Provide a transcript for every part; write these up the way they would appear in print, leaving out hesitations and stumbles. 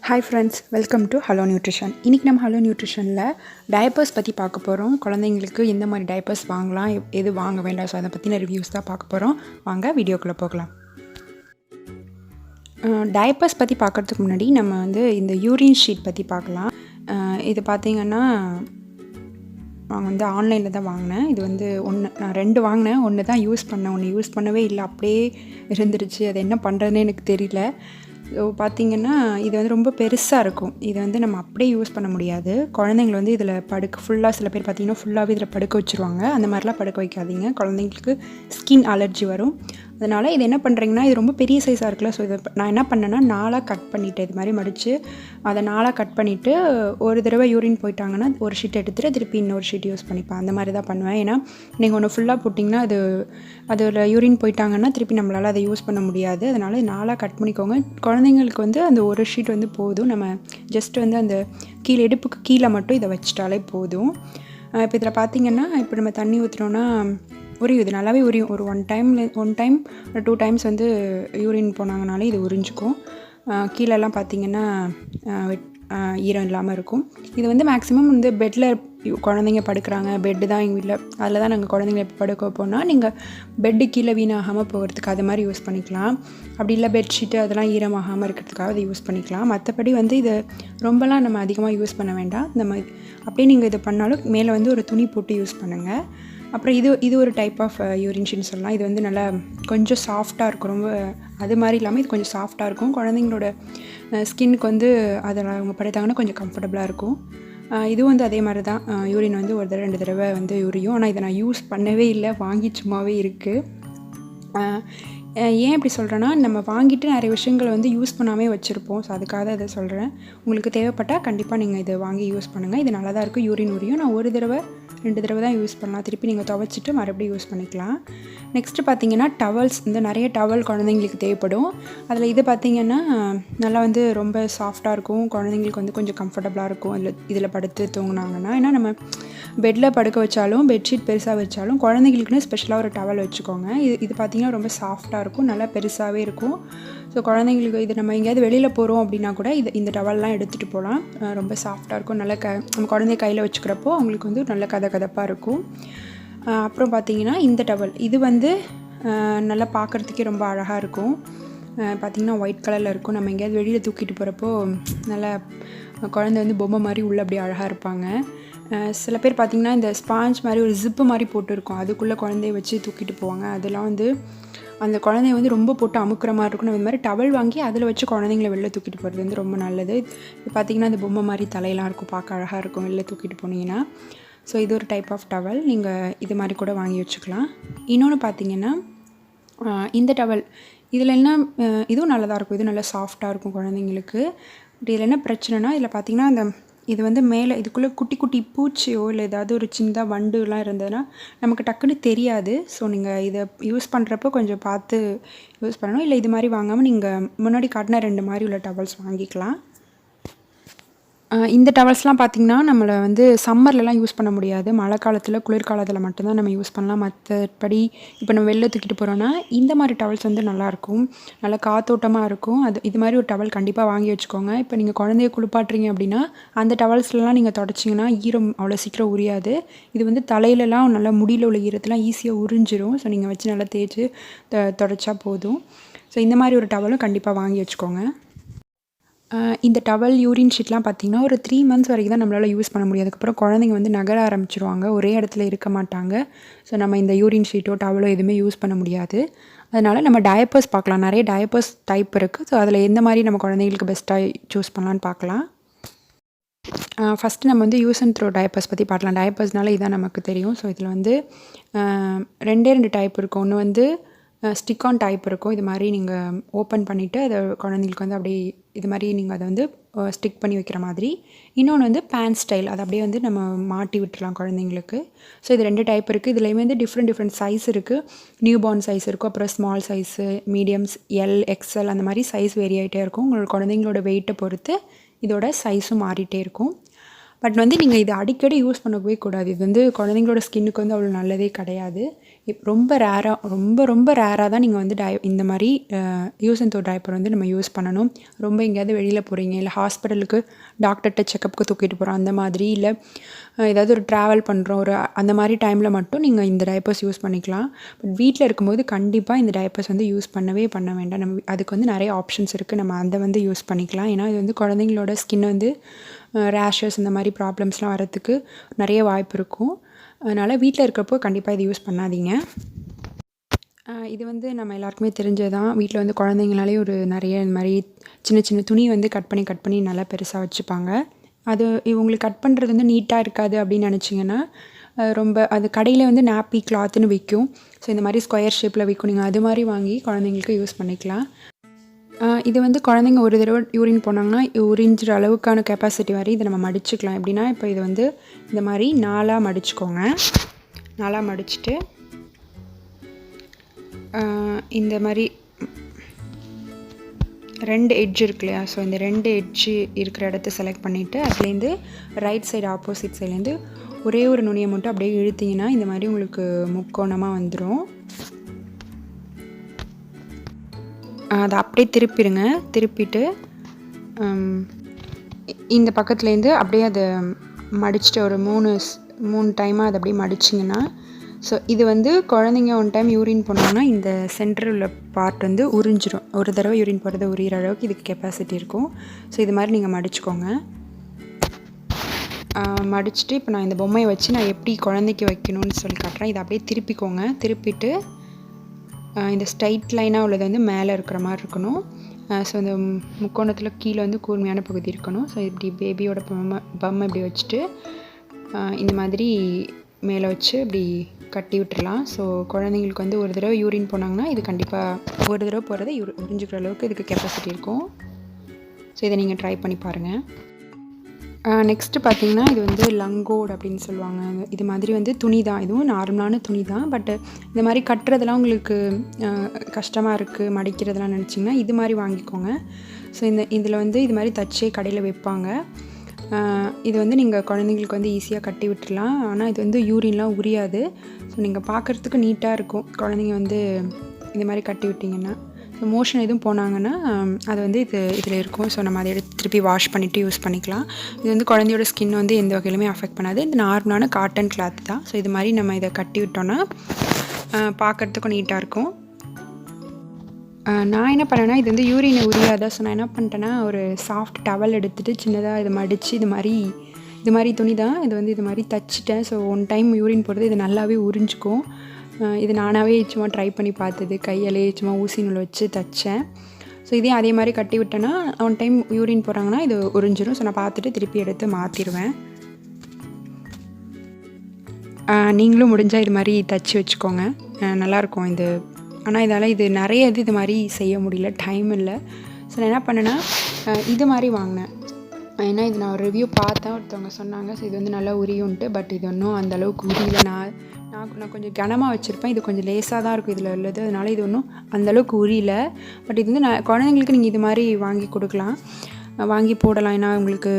Hi friends, welcome to hello nutrition. இன்றைக்கி நம்ம hello நியூட்ரிஷனில் diapers பற்றி பார்க்க போகிறோம். குழந்தைங்களுக்கு எந்த மாதிரி டயப்பர்ஸ் வாங்கலாம், எது வாங்க வேண்டாம், ஸோ அதை பற்றின ரிவ்யூஸ் தான் பார்க்க போகிறோம். வாங்க வீடியோக்குள்ளே போகலாம். டயப்பர்ஸ் பற்றி பார்க்குறதுக்கு முன்னாடி நம்ம இந்த யூரின் ஷீட் பற்றி பார்க்கலாம். இது பார்த்திங்கன்னா நான் ஆன்லைனில் தான் வாங்கினேன். இது நான் 2 வாங்கினேன். ஒன்று தான் யூஸ் பண்ணேன், ஒன்று யூஸ் பண்ணவே இல்லை, அப்படியே இருந்துருச்சு. அது என்ன பண்ணுறதுன்னு எனக்கு தெரியல. ஸோ பார்த்திங்கன்னா இது ரொம்ப பெருசாக இருக்கும். இது நம்ம அப்படியே யூஸ் பண்ண முடியாது. குழந்தைங்கள இதில் ஃபுல்லாக சில பேர் பார்த்திங்கன்னா ஃபுல்லாகவே இதில் படுக்க வச்சுருவாங்க. அந்த மாதிரிலாம் படுக்க வைக்காதீங்க. குழந்தைங்களுக்கு ஸ்கின் அலர்ஜி வரும். அதனால் இது என்ன பண்ணுறீங்கன்னா, இது ரொம்ப பெரிய சைஸாக இருக்குல்ல, ஸோ இதை நான் என்ன பண்ணேன்னா 4ஆக கட் பண்ணிவிட்டேன். இது மாதிரி மடித்து அதை 4ஆக கட் பண்ணிவிட்டு ஒரு தடவை யூரின் போயிட்டாங்கன்னா ஒரு ஷீட் எடுத்துகிட்டு திருப்பி இன்னொரு ஷீட் யூஸ் பண்ணிப்பேன். அந்த மாதிரி தான் பண்ணுவேன். ஏன்னா நீங்கள் ஒன்று ஃபுல்லாக போட்டிங்கன்னா அதில் யூரின் போயிட்டாங்கன்னா திருப்பி நம்மளால் அதை யூஸ் பண்ண முடியாது. அதனால் 4ஆக கட் பண்ணிக்கோங்க. குழந்தைங்களுக்கு அந்த ஒரு ஷீட் போதும். நம்ம ஜஸ்ட் அந்த கீழே இடுப்புக்கு கீழே மட்டும் இதை வச்சிட்டாலே போதும். இப்போ இதில் பார்த்திங்கன்னா இப்போ நம்ம தண்ணி ஊற்றுறோன்னா உரியுது, நல்லாவே உரியும். ஒரு 1 டைம் 2 டைம்ஸ் யூரின் போனாங்கனாலே இது உறிஞ்சிக்கும். கீழெல்லாம் பார்த்திங்கன்னா ஈரம் இல்லாமல் இருக்கும். இது மேக்ஸிமம் பெட்டில் குழந்தைங்க படுக்கிறாங்க. பெட்டு தான் எங்கள் வீட்டில், அதில் தான் நாங்கள் குழந்தைங்கள படுக்க வைப்போம்னா நீங்கள் பெட்டு கீழே வீணாகாமல் போகிறதுக்கு அது மாதிரி யூஸ் பண்ணிக்கலாம். அப்படி இல்லை பெட்ஷீட்டு அதெல்லாம் ஈரமாகாமல் இருக்கிறதுக்காக அதை யூஸ் பண்ணிக்கலாம். மற்றபடி இதை ரொம்பலாம் நம்ம அதிகமாக யூஸ் பண்ண வேண்டாம். நம்ம அப்படியே நீங்கள் இது பண்ணாலும் மேலே ஒரு துணி போட்டு யூஸ் பண்ணுங்கள். அப்புறம் இது ஒரு டைப் ஆஃப் யூரின் ஷீட்னு சொல்லலாம். இது நல்லா கொஞ்சம் சாஃப்டாக இருக்கும். ரொம்ப அது மாதிரி இல்லாமல் இது கொஞ்சம் சாஃப்டாக இருக்கும். குழந்தைங்களோட ஸ்கின்னுக்கு அதில் அவங்க படுத்தாங்கன்னா கொஞ்சம் கம்ஃபர்டபுளாக இருக்கும். இதுவும் அதே மாதிரி தான். யூரின் ஒரு தடவை 2 தடவை யூரியும். ஆனால் இதை நான் யூஸ் பண்ணவே இல்லை, வாங்கி சும்மாவே இருக்குது. ஏன் இப்படி சொல்கிறேன்னா, நம்ம வாங்கிட்டு நிறைய விஷயங்களை யூஸ் பண்ணாமே வச்சுருப்போம். ஸோ அதுக்காக தான் இதை சொல்கிறேன். உங்களுக்கு தேவைப்பட்டால் கண்டிப்பாக நீங்கள் இதை வாங்கி யூஸ் பண்ணுங்கள். இது நல்லா தான் இருக்கும். யூரின் உரியும். நான் 1 தடவை 2 தடவை தான் யூஸ் பண்ணலாம். திருப்பி நீங்கள் துவைச்சிட்டு மறுபடியும் யூஸ் பண்ணிக்கலாம். நெக்ஸ்ட்டு பார்த்திங்கன்னா டவல்ஸ். நிறைய டவல் குழந்தைங்களுக்கு தேவைப்படும். அதில் இது பார்த்திங்கன்னா நல்லா ரொம்ப சாஃப்டாக இருக்கும். குழந்தைங்களுக்கு கொஞ்சம் கம்ஃபர்டபுளாக இருக்கும். இதில் படுத்து தூங்கினாங்கன்னா. ஏன்னா நம்ம பெட்டில் படுக்க வச்சாலும் பெட்ஷீட் பெருசாக வச்சாலும் குழந்தைங்களுக்குன்னு ஸ்பெஷலாக ஒரு டவல் வச்சுக்கோங்க. இது பார்த்திங்கன்னா ரொம்ப சாஃப்டாக இருக்கும், நல்லா பெருசாகவே இருக்கும். ஸோ குழந்தைங்களுக்கு இது நம்ம எங்கேயாவது வெளியில் போகிறோம் அப்படின்னா கூட இந்த டவல்லாம் எடுத்துகிட்டு போகலாம். ரொம்ப சாஃப்டாக இருக்கும். நல்லா நம்ம குழந்தைய கையில் வச்சுக்கிறப்போ அவங்களுக்கு நல்ல கதப்பாக இருக்கும். அப்புறம் பார்த்திங்கன்னா இந்த டவல் இது நல்லா பார்க்குறதுக்கே ரொம்ப அழகாக இருக்கும். பார்த்திங்கன்னா ஒயிட் கலரில் இருக்கும். நம்ம எங்கேயாவது வெளியில் தூக்கிட்டு போகிறப்போ நல்லா குழந்தை பொம்மை மாதிரி உள்ளே அப்படியே அழகாக இருப்பாங்க. சில பேர் பார்த்திங்கன்னா இந்த ஸ்பாஞ்ச் மாதிரி ஒரு ஜிப்பு மாதிரி போட்டு இருக்கும், அதுக்குள்ளே குழந்தைய வச்சு தூக்கிட்டு போவாங்க. அதெல்லாம் அந்த குழந்தைய ரொம்ப போட்டு அமுக்கிற மாதிரி இருக்கும். நம்ம இது மாதிரி டவல் வாங்கி அதில் வச்சு குழந்தைங்கள வெளில தூக்கிட்டு போகிறது ரொம்ப நல்லது. இப்போ பார்த்திங்கன்னா அந்த பொம்மை மாதிரி தலையெல்லாம் இருக்கும், பார்க்க அழகாக இருக்கும் வெளில தூக்கிட்டு போனீங்கன்னா. ஸோ இது ஒரு டைப் ஆஃப் டவல். நீங்கள் இது மாதிரி கூட வாங்கி வச்சுக்கலாம். இன்னொன்று பார்த்திங்கன்னா இந்த டவல் இதில் என்ன, இதுவும் நல்லதாக இருக்கும். இது நல்லா சாஃப்டாக இருக்கும் குழந்தைங்களுக்கு. இதில் என்ன பிரச்சனைனா, இதில் பார்த்திங்கன்னா இது மேலே இதுக்குள்ளே குட்டி குட்டி பூச்சியோ இல்லை ஏதாவது ஒரு சின்னதாக வண்டுலாம் இருந்ததுன்னா நமக்கு டக்குன்னு தெரியாது. ஸோ நீங்கள் இதை யூஸ் பண்ணுறப்போ கொஞ்சம் பார்த்து யூஸ் பண்ணணும். இல்லை இது மாதிரி வாங்காமல் நீங்கள் முன்னாடி காட்டின 2 மாதிரி உள்ள டவல்ஸ் வாங்கிக்கலாம். இந்த டவல்ஸ்லாம் பார்த்திங்கன்னா நம்மளை சம்மர்லலாம் யூஸ் பண்ண முடியாது. மழை காலத்தில் குளிர்காலத்தில் மட்டும்தான் நம்ம யூஸ் பண்ணலாம். மற்றபடி இப்போ நம்ம வெளில தூக்கிட்டு போகிறோன்னா இந்த மாதிரி டவல்ஸ் நல்லாயிருக்கும், நல்லா காத்தோட்டமாக இருக்கும். இது மாதிரி ஒரு டவல் கண்டிப்பாக வாங்கி வச்சுக்கோங்க. இப்போ நீங்கள் குழந்தைய குளிப்பாட்டுறீங்க அப்படின்னா அந்த டவல்ஸ்லாம் நீங்கள் தொடச்சிங்கன்னா ஈரம் அவ்வளோ சீக்கிரம் உரியாது. இது தலையிலலாம் நல்லா முடியில் உள்ள ஈரத்தெலாம் ஈஸியாக உறிஞ்சிரும். ஸோ நீங்கள் வச்சு நல்லா தேய்ச்சி தொடச்சா போதும். ஸோ இந்த மாதிரி ஒரு டவலும் கண்டிப்பாக வாங்கி வச்சுக்கோங்க. இந்த டவல் யூரின் ஷீட்லாம் பார்த்திங்கன்னா ஒரு 3 மந்த்ஸ் வரைக்கும் தான் நம்மளால் யூஸ் பண்ண முடியும். அதுக்கப்புறம் குழந்தைங்க நகர ஆரம்பிச்சிருவாங்க, ஒரே இடத்துல இருக்க மாட்டாங்க. ஸோ நம்ம இந்த யூரின் ஷீட்டோ டவலோ எதுவுமே யூஸ் பண்ண முடியாது. அதனால் நம்ம டயப்பர்ஸ் பார்க்கலாம். நிறைய டயப்பர்ஸ் டைப் இருக்குது. ஸோ அதில் எந்த மாதிரி நம்ம குழந்தைங்களுக்கு பெஸ்ட்டாக சூஸ் பண்ணலான்னு பார்க்கலாம். ஃபஸ்ட்டு நம்ம யூஸ் அண்ட் த்ரோ டயப்பர்ஸ் பற்றி பார்க்கலாம். டயப்பர்ஸ்னால இதான் நமக்கு தெரியும். ஸோ இதில் 2 டைப் இருக்கும். ஒன்று ஸ்டிக் ஆன் டைப் இருக்கும். இது மாதிரி நீங்கள் ஓப்பன் பண்ணிவிட்டு அதை குழந்தைங்களுக்கு அப்படியே இது மாதிரி நீங்கள் அதை ஸ்டிக் பண்ணி வைக்கிற மாதிரி. இன்னொன்று பேன் ஸ்டைல், அதை அப்படியே நம்ம மாட்டி விட்டுறலாம் குழந்தைங்களுக்கு. ஸோ இது 2 டைப் இருக்குது. இதுலேயுமே டிஃப்ரெண்ட் சைஸ் இருக்குது. நியூ பார்ன் சைஸ் இருக்கும், அப்புறம் small size, mediums, L, XL அந்த மாதிரி சைஸ் வேரி ஆகிட்டே இருக்கும். உங்களோட குழந்தைங்களோட வெயிட்டை பொறுத்து இதோட சைஸும் மாறிட்டே இருக்கும். பட் நீங்கள் இதை அடிக்கடி யூஸ் பண்ணவே கூடாது. இது குழந்தைங்களோட ஸ்கின்னுக்கு அவ்வளோ நல்லதே கிடையாது. ரொம்ப ரேராக தான் நீங்கள் வந்து இந்த மாதிரி யூஸ் அண்ட் த்ரோ டைப்பர் வந்து நம்ம யூஸ் பண்ணணும். ரொம்ப எங்கேயாவது வெளியில் போகிறீங்க, இல்லை ஹாஸ்பிட்டலுக்கு டாக்டர்கிட்ட செக்கப்புக்கு தூக்கிட்டு போகிறோம், அந்த மாதிரி, இல்லை ஏதாவது ஒரு ட்ராவல் பண்ணுறோம், அந்த மாதிரி டைமில் மட்டும் நீங்கள் இந்த டைப்பர்ஸ் யூஸ் பண்ணிக்கலாம். பட் வீட்டில் இருக்கும்போது கண்டிப்பாக இந்த டைப்பர்ஸ் வந்து யூஸ் பண்ண வேண்டாம். நம்ம அதுக்கு வந்து நிறைய ஆப்ஷன்ஸ் இருக்குது, நம்ம அதை வந்து யூஸ் பண்ணிக்கலாம். ஏன்னா இது வந்து குழந்தைங்களோட ஸ்கின் வந்து ரேஷஸ் இந்த மாதிரி ப்ராப்ளம்ஸ்லாம் வரத்துக்கு நிறைய வாய்ப்பு இருக்கும். அதனால் வீட்டில் இருக்கிறப்போ கண்டிப்பாக இது யூஸ் பண்ணாதீங்க. இது வந்து நம்ம எல்லாருக்குமே தெரிஞ்சதான். வீட்டில் வந்து குழந்தைங்களாலே நிறைய இந்த மாதிரி சின்ன சின்ன துணி வந்து கட் பண்ணி நல்லா பெருசாக வச்சுப்பாங்க. அது இவங்களுக்கு கட் பண்ணுறது வந்து நீட்டாக இருக்காது அப்படின்னு நினச்சிங்கன்னா, அது கடையில் வந்து நாப்பி கிளாத்துன்னு விற்கும். ஸோ இந்த மாதிரி ஸ்கொயர் ஷேப்பில் விற்கும். நீங்கள் அது மாதிரி வாங்கி குழந்தைங்களுக்கு யூஸ் பண்ணிக்கலாம். இது வந்து குழந்தைங்க ஒரு தடவை யூரின் போனாங்கன்னா உறிஞ்சுற அளவுக்கான கெப்பாசிட்டி வரை இதை நம்ம மடிச்சுக்கலாம். எப்படின்னா, இப்போ இது வந்து இந்த மாதிரி 4ஆக மடிச்சுக்கோங்க. 4ஆக மடிச்சுட்டு இந்த மாதிரி 2 எட்ஜ் இருக்கு இல்லையா, ஸோ இந்த 2 எட்ஜு இருக்கிற இடத்த செலக்ட் பண்ணிவிட்டு அதுலேருந்து ரைட் சைடு ஆப்போசிட் சைட்லேருந்து ஒரே ஒரு நுனியை மட்டும் அப்படியே இழுத்திங்கன்னா இந்த மாதிரி உங்களுக்கு முக்கோணமாக வந்துடும். அதை அப்படியே திருப்பிட்டு இந்த பக்கத்துலேருந்து அப்படியே அதை மடிச்சுட்டு ஒரு 3 டைமாக அதை அப்படியே மடிச்சிங்கன்னா, ஸோ இது வந்து குழந்தைங்க ஒன் டைம் யூரின் போனாங்கன்னா இந்த சென்டர் உள்ள பார்ட் வந்து உறிஞ்சிரும். ஒரு தடவை யூரின் போகிறத உரிகிற அளவுக்கு இதுக்கு கெப்பாசிட்டி இருக்கும். ஸோ இது மாதிரி நீங்கள் மடிச்சுக்கோங்க. மடிச்சுட்டு இப்போ நான் இந்த பொம்மையை வச்சு நான் எப்படி குழந்தைக்கு வைக்கணும்னு சொல்லி காட்டுறேன். இதை அப்படியே திருப்பிட்டு இந்த ஸ்ட்ரைட் லைனாக உள்ளது வந்து மேலே இருக்கிற மாதிரி இருக்கணும். ஸோ இந்த முக்கோணத்தில் கீழே வந்து கூர்மையான பகுதி இருக்கணும். ஸோ இப்படி பேபியோட பொம்மை இப்படி வச்சுட்டு இந்த மாதிரி மேலே வச்சு இப்படி கட்டி விட்டுடலாம். ஸோ குழந்தைங்களுக்கு வந்து ஒரு தடவை யூரின் போனாங்கன்னா இது கண்டிப்பாக ஒரு தடவை போகிறத உறிஞ்சிக்கிற அளவுக்கு இதுக்கு கெப்பாசிட்டி இருக்கும். ஸோ இதை நீங்கள் ட்ரை பண்ணி பாருங்கள். நெக்ஸ்ட்டு பார்த்திங்கன்னா, இது வந்து லங்கோட் அப்படின்னு சொல்லுவாங்க. இது மாதிரி வந்து துணி தான், இதுவும் நார்மலான துணி தான். பட்டு இந்த மாதிரி கட்டுறதெல்லாம் உங்களுக்கு கஷ்டமாக இருக்குது மடிக்கிறதெல்லாம் நினச்சிங்கன்னா இது மாதிரி வாங்கிக்கோங்க. ஸோ இதில் வந்து இது மாதிரி தச்சே கடையில் வைப்பாங்க. இது வந்து நீங்கள் குழந்தைங்களுக்கு வந்து ஈஸியாக கட்டி விட்டுடலாம். ஆனால் இது வந்து யூரின்லாம் உரியாது. ஸோ நீங்கள் பார்க்குறதுக்கு நீட்டாக இருக்கும் குழந்தைங்க வந்து இந்த மாதிரி கட்டி விட்டிங்கன்னா. ஸோ மோஷன் எதுவும் போனாங்கன்னா அது வந்து இதில் இருக்கும். ஸோ நம்ம அதை எடுத்து திருப்பி வாஷ் பண்ணிவிட்டு யூஸ் பண்ணிக்கலாம். இது வந்து குழந்தையோட ஸ்கின் வந்து எந்த வகையிலுமே அஃபெக்ட் பண்ணாது. இது நார்மலான காட்டன் கிளாத் தான். ஸோ இது மாதிரி நம்ம இதை கட்டி விட்டோன்னா பார்க்குறதுக்கும் நீட்டாக இருக்கும். நான் என்ன பண்ணேன்னா, இது வந்து யூரினை உரியாதா, ஸோ நான் என்ன பண்ணிட்டேன்னா ஒரு சாஃப்ட் டவல் எடுத்துகிட்டு சின்னதாக இதை மடித்து இது மாதிரி துணி தான், இது வந்து இது மாதிரி தச்சிட்டேன். ஸோ ஒன் டைம் யூரின் போடுறது இது நல்லாவே உறிஞ்சிக்கும். இது நானாகவே சும்மா ட்ரை பண்ணி பார்த்தது, கையாலே சும்மா ஊசி நூல் வச்சு தைச்சேன். ஸோ இதே அதே மாதிரி கட்டி விட்டேன்னா ஒன் டைம் யூரின் போகிறாங்கன்னா இது உறிஞ்சிடும். ஸோ நான் பார்த்துட்டு திருப்பி எடுத்து மாற்றிடுவேன். நீங்களும் முடிஞ்சால் இது மாதிரி தைச்சி வச்சுக்கோங்க, நல்லாயிருக்கும் இது. ஆனால் இது நிறைய இது மாதிரி செய்ய முடியல, டைம் இல்லை. ஸோ நான் என்ன பண்ணேன்னா இது மாதிரி வாங்கினேன். ஏன்னா இது நான் ஒரு ரிவ்யூ பார்த்தேன், ஒருத்தவங்க சொன்னாங்க ஸோ இது வந்து நல்லா உரியுன்ட்டு. பட் இது ஒன்றும் அந்தளவுக்கு உரியல. நான் கொஞ்சம் கனமாக வச்சுருப்பேன், இது கொஞ்சம் லேசாக தான் இருக்கும் இதில் உள்ளது. அதனால் இது ஒன்றும் அந்தளவுக்கு உரியல. பட் இது வந்து குழந்தைங்களுக்கு நீங்கள் இது மாதிரி வாங்கி கொடுக்கலாம், வாங்கி போடலாம். ஏன்னா உங்களுக்கு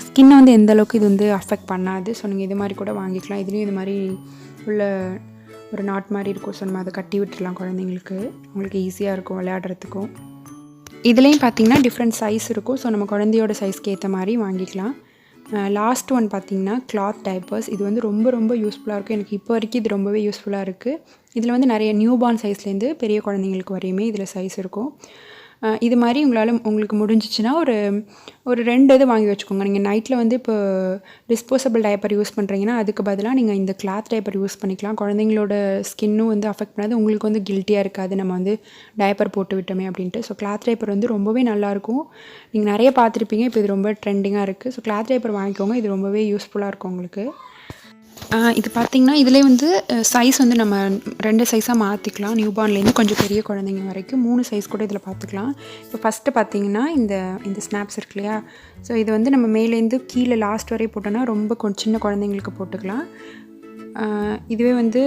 ஸ்கின்னை வந்து எந்த அளவுக்கு இது வந்து அஃபெக்ட் பண்ணாது. ஸோ நீங்கள் இது மாதிரி கூட வாங்கிக்கலாம். இதுலேயும் இது மாதிரி உள்ள ஒரு நாட் மாதிரி இருக்கும். ஸோ நம்ம அதை கட்டி விட்டுடலாம் குழந்தைங்களுக்கு, உங்களுக்கு ஈஸியாக இருக்கும் விளையாடுறதுக்கும். இதுலேயும் பார்த்திங்கன்னா டிஃப்ரெண்ட் சைஸ் இருக்கும். ஸோ நம்ம குழந்தையோட சைஸ்க்கு ஏற்ற மாதிரி வாங்கிக்கலாம். லாஸ்ட் ஒன் பார்த்திங்கன்னா கிளாத் டைப்பர்ஸ். இது வந்து ரொம்ப யூஸ்ஃபுல்லாக இருக்கும். எனக்கு இப்போ வரைக்கும் இது ரொம்பவே யூஸ்ஃபுல்லாக இருக்குது. இதில் வந்து நிறைய நியூபார்ன் சைஸ்லேருந்து பெரிய குழந்தைங்களுக்கு வரையுமே இதில் சைஸ் இருக்கும். இது மாதிரி உங்களுக்கு முடிஞ்சிச்சுன்னா ஒரு 2 இது வாங்கி வச்சுக்கோங்க. நீங்கள் நைட்டில் வந்து இப்போ டிஸ்போசபிள் டைப்பர் யூஸ் பண்ணுறீங்கன்னா அதுக்கு பதிலாக நீங்கள் இந்த கிளாத் டைப்பர் யூஸ் பண்ணிக்கலாம். குழந்தைங்களோட ஸ்கின்னும் வந்து அஃபெக்ட் பண்ணாது, உங்களுக்கு வந்து கில்ட்டியாக இருக்காது நம்ம வந்து டைப்பர் போட்டு விட்டோமே அப்படின்ட்டு. ஸோ கிளாத் டைப்பர் வந்து ரொம்பவே நல்லாயிருக்கும். நீங்கள் நிறைய பார்த்துருப்பீங்க, இப்போ இது ரொம்ப ட்ரெண்டிங்காக இருக்குது. ஸோ கிளாத் டைப்பர் வாங்கிக்கோங்க, இது ரொம்பவே யூஸ்ஃபுல்லாக இருக்கும் உங்களுக்கு. இது பார்த்திங்கன்னா இதிலே வந்து சைஸ் வந்து நம்ம 2 சைஸாக மாற்றிக்கலாம். நியூபார்ன்லேருந்து கொஞ்சம் பெரிய குழந்தைங்க வரைக்கும் 3 சைஸ் கூட இதில் பார்த்துக்கலாம். இப்போ ஃபஸ்ட்டு பார்த்திங்கன்னா இந்த ஸ்னாப்ஸ் இருக்கு இல்லையா, ஸோ இது வந்து நம்ம மேலேருந்து கீழே லாஸ்ட் வரை போட்டோன்னா ரொம்ப சின்ன குழந்தைங்களுக்கு போட்டுக்கலாம். இதுவே வந்து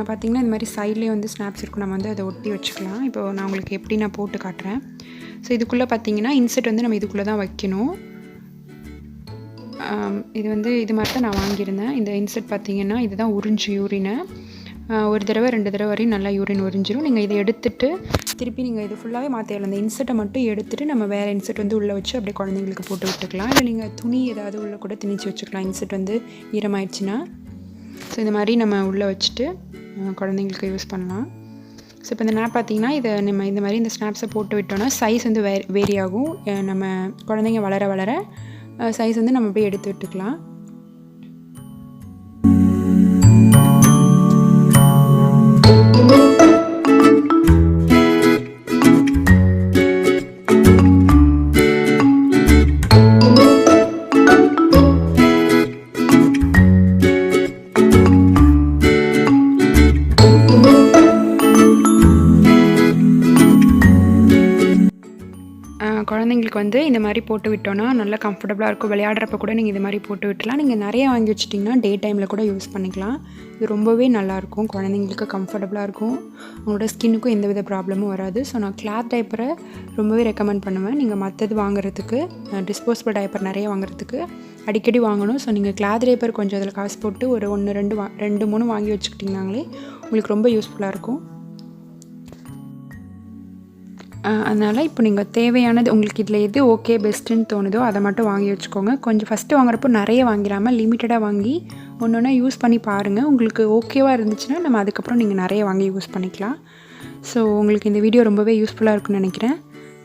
பார்த்திங்கன்னா இந்த மாதிரி சைட்லேயே வந்து ஸ்னாப்ஸ் இருக்கும், நம்ம வந்து அதை ஒட்டி வச்சுக்கலாம். இப்போ நான் உங்களுக்கு எப்படி நான் போட்டு காட்டுறேன். ஸோ இதுக்குள்ளே பார்த்திங்கன்னா இன்செர்ட் வந்து நம்ம இதுக்குள்ளே தான் வைக்கணும். இது வந்து இது மாதிரி தான் நான் வாங்கியிருந்தேன். இந்த இன்செர்ட் பார்த்தீங்கன்னா இதுதான் உறிஞ்சு யூரினை. ஒரு தடவை 2 தடவை வரையும் நல்லா யூரின் உறிஞ்சிரும். நீங்கள் இதை எடுத்துட்டு திருப்பி நீங்கள் இது ஃபுல்லாகவே மாற்றிடலாம். இந்த இன்செர்ட்டை மட்டும் எடுத்துகிட்டு நம்ம வேறு இன்செர்ட் வந்து உள்ளே வச்சு அப்படியே குழந்தைங்களுக்கு போட்டு விட்டுக்கலாம். இல்லை நீங்கள் துணி ஏதாவது உள்ளே கூட திணிச்சு வச்சுக்கலாம். இன்செர்ட் வந்து ஈரமாயிடுச்சுன்னா. ஸோ இந்த மாதிரி நம்ம உள்ளே வச்சுட்டு குழந்தைங்களுக்கு யூஸ் பண்ணலாம். ஸோ இப்போ இந்த ஸ்னாப் பார்த்திங்கன்னா இதை நம்ம இந்த மாதிரி இந்த ஸ்னாப்ஸை போட்டு விட்டோம்னா சைஸ் வந்து வேரி ஆகும். நம்ம குழந்தைங்க வளர வளர சைஸ் வந்து நம்ம அப்படியே எடுத்து விட்டுக்கலாம். குழந்தைங்களுக்கு வந்து இந்த மாதிரி போட்டு விட்டோன்னா நல்லா கம்ஃபர்டபுளாக இருக்கும். விளையாடுறப்ப கூட நீங்கள் இந்த மாதிரி போட்டு விட்டுலாம். நீங்கள் நிறைய வாங்கி வச்சிட்டிங்கன்னா டே டைமில் கூட யூஸ் பண்ணிக்கலாம். இது ரொம்பவே நல்லாயிருக்கும். குழந்தைங்களுக்கு கம்ஃபர்டபுளாக இருக்கும். அவங்களோட ஸ்கின்னுக்கும் எந்தவித ப்ராப்ளமும் வராது. ஸோ நான் கிளாத் டைப்பரை ரொம்பவே ரெக்கமெண்ட் பண்ணுவேன். நீங்கள் மற்றது வாங்குறதுக்கு டிஸ்போசபிள் டைப்பர் நிறைய வாங்குறதுக்கு அடிக்கடி வாங்கணும். ஸோ நீங்கள் கிளாத் டைப்பர் கொஞ்சம் அதில் காசு போட்டு ஒரு 2 3 வாங்கி வச்சுக்கிட்டிங்கனாங்களே உங்களுக்கு ரொம்ப யூஸ்ஃபுல்லாக இருக்கும். அதனால் இப்போ நீங்கள் தேவையானது உங்களுக்கு இதில் எது ஓகே பெஸ்ட்டுன்னு தோணுதோ அதை மட்டும் வாங்கி வச்சுக்கோங்க. கொஞ்சம் ஃபஸ்ட்டு வாங்குறப்போ நிறைய வாங்கிடாமல் லிமிட்டடாக வாங்கி ஒன்று யூஸ் பண்ணி பாருங்கள். உங்களுக்கு ஓகேவாக இருந்துச்சுன்னா நம்ம அதுக்கப்புறம் நீங்கள் நிறைய வாங்கி யூஸ் பண்ணிக்கலாம். ஸோ உங்களுக்கு இந்த வீடியோ ரொம்பவே யூஸ்ஃபுல்லாக இருக்குன்னு நினைக்கிறேன்.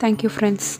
Thank you friends.